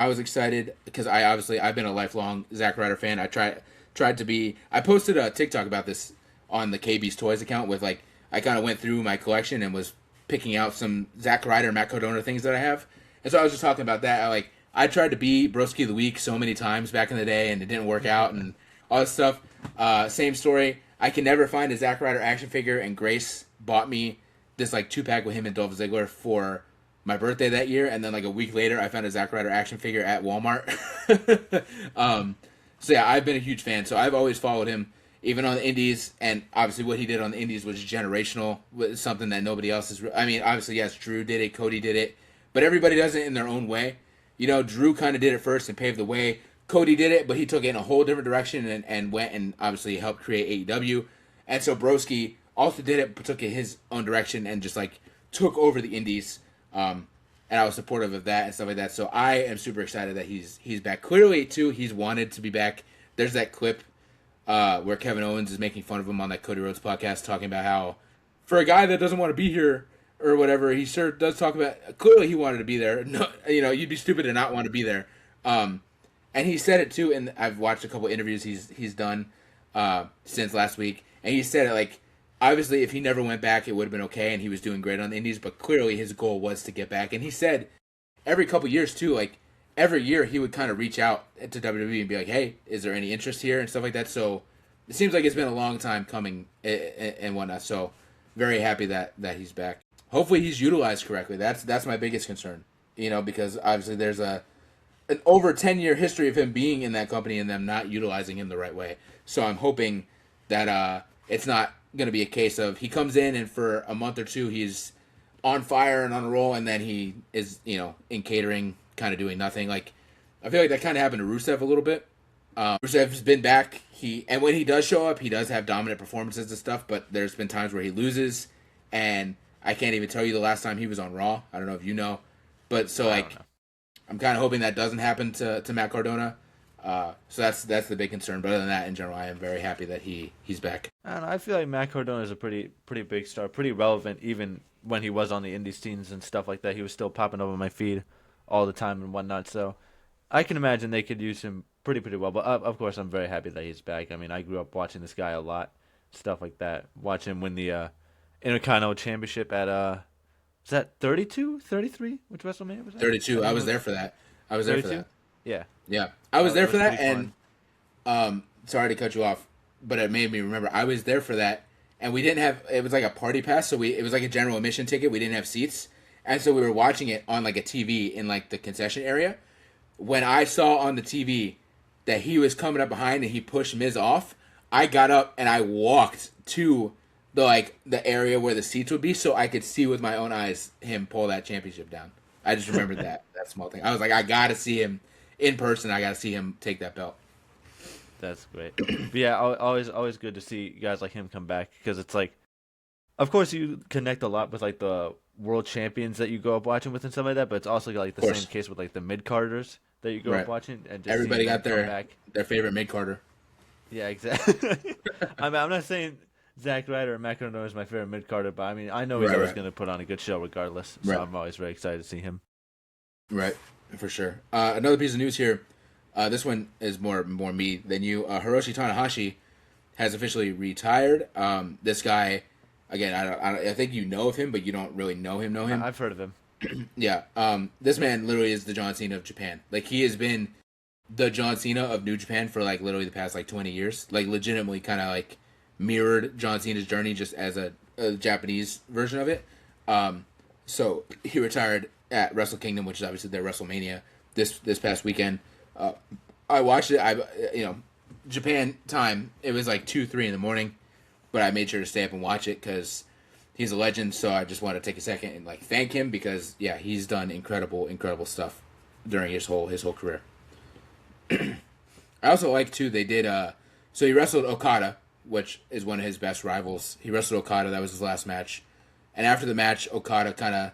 I was excited because I've been a lifelong Zack Ryder fan. Tried to be. I posted a TikTok about this on the KB's Toys account with like I kind of went through my collection and was picking out some Zack Ryder, Matt Cardona things that I have, and so I was just talking about that. I tried to be Broski of the Week so many times back in the day, and it didn't work out, and all this stuff. Same story. I can never find a Zack Ryder action figure, and Grace bought me this like 2-pack with him and Dolph Ziggler for my birthday that year, and then like a week later, I found a Zack Ryder action figure at Walmart. So yeah, I've been a huge fan. So I've always followed him, even on the Indies, and obviously what he did on the Indies was generational. Was something that nobody else is. I mean, obviously yes, Drew did it, Cody did it, but everybody does it in their own way. You know, Drew kind of did it first and paved the way. Cody did it, but he took it in a whole different direction and went and obviously helped create AEW. And so Broski also did it, but took it his own direction and just like took over the Indies. And I was supportive of that and stuff like that. So I am super excited that he's back. Clearly, too, he's wanted to be back. There's that clip where Kevin Owens is making fun of him on that Cody Rhodes podcast, talking about how for a guy that doesn't want to be here or whatever, he sure does talk about. Clearly, he wanted to be there. No, you know, you'd be stupid to not want to be there. And he said it too. And I've watched a couple interviews he's done since last week, and he said it like. Obviously, if he never went back, it would have been okay, and he was doing great on the Indies. But clearly, his goal was to get back. And he said every couple years too, like every year, he would kind of reach out to WWE and be like, "Hey, is there any interest here?" and stuff like that. So it seems like it's been a long time coming and whatnot. So very happy that he's back. Hopefully, he's utilized correctly. That's my biggest concern. You know, because obviously there's an over 10-year history of him being in that company and them not utilizing him the right way. So I'm hoping that it's not going to be a case of he comes in and for a month or two he's on fire and on a roll, and then he is, you know, in catering kind of doing nothing. Like I feel like that kind of happened to Rusev a little bit. Rusev's been back. And when he does show up, he does have dominant performances and stuff, but there's been times where he loses, and I can't even tell you the last time he was on Raw. I don't know if you know. But so like I'm kind of hoping that doesn't happen to Matt Cardona. So that's the big concern. But other than that, in general, I am very happy that he's back. I don't know. I feel like Matt Cardona is a pretty big star, pretty relevant. Even when he was on the indie scenes and stuff like that, he was still popping up on my feed all the time and whatnot. So I can imagine they could use him pretty well. But of course, I'm very happy that he's back. I mean, I grew up watching this guy a lot, stuff like that. Watch him win the Intercontinental Championship at was that 32, 33? Which WrestleMania was that? 32. I was there for that. I was there 32? For that. Yeah. Yeah. I was there for that, and sorry to cut you off, but it made me remember. I was there for that, and we didn't have. It was like a party pass, so it was like a general admission ticket. We didn't have seats, and so we were watching it on like a TV in like the concession area. When I saw on the TV that he was coming up behind and he pushed Miz off, I got up and I walked to the area where the seats would be, so I could see with my own eyes him pull that championship down. I just remembered that small thing. I was like, I gotta see him in person. I gotta see him take that belt. That's great. But yeah, always good to see guys like him come back, because it's like, of course you connect a lot with like the world champions that you grow up watching with and stuff like that, but it's also like the same case with like the mid carders that you grow up watching, and just everybody got their favorite mid carder. Yeah, exactly. I mean, I'm not saying Zack Ryder or Matt Cardona is my favorite mid carder, but I mean, I know he's always going to put on a good show regardless. So I'm always very excited to see him. Right, for sure. Another piece of news here. This one is more me than you. Hiroshi Tanahashi has officially retired. This guy, again, I think you know of him, but you don't really know him. I've heard of him. Yeah. This man literally is the John Cena of Japan. Like, he has been the John Cena of New Japan for like literally the past like 20 years. Like, legitimately kind of like mirrored John Cena's journey just as a Japanese version of it. So he retired at Wrestle Kingdom, which is obviously their WrestleMania this past weekend. I watched it. Japan time, it was like 2-3 in the morning, but I made sure to stay up and watch it because he's a legend. So I just want to take a second and like thank him, because yeah, he's done incredible stuff during his whole career. I also like too, they did so he wrestled Okada, which is one of his best rivals. He wrestled Okada. That was his last match. And after the match, Okada kind of,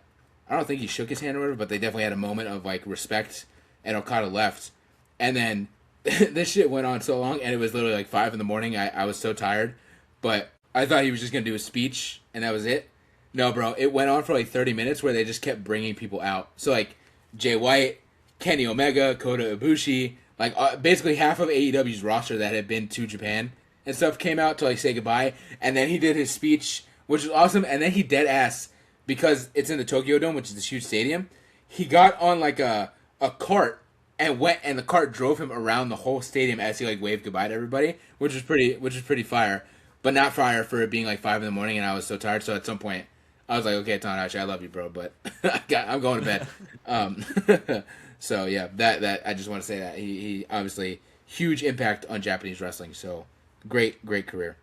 I don't think he shook his hand or whatever, but they definitely had a moment of like respect, and Okada left. And then this shit went on so long, and it was literally like 5 in the morning. I was so tired, but I thought he was just going to do a speech and that was it. No, bro, it went on for like 30 minutes where they just kept bringing people out. So like Jay White, Kenny Omega, Kota Ibushi, like basically half of AEW's roster that had been to Japan and stuff came out to like say goodbye. And then he did his speech, which was awesome. And then he dead ass, because it's in the Tokyo Dome, which is this huge stadium. He got on like a cart and went, and the cart drove him around the whole stadium as he like waved goodbye to everybody, which was pretty fire, but not fire for it being like 5 a.m. and I was so tired. So at some point, I was like, okay, Tanahashi, I love you, bro, but I'm going to bed. So yeah, that I just want to say that he obviously huge impact on Japanese wrestling. So great career.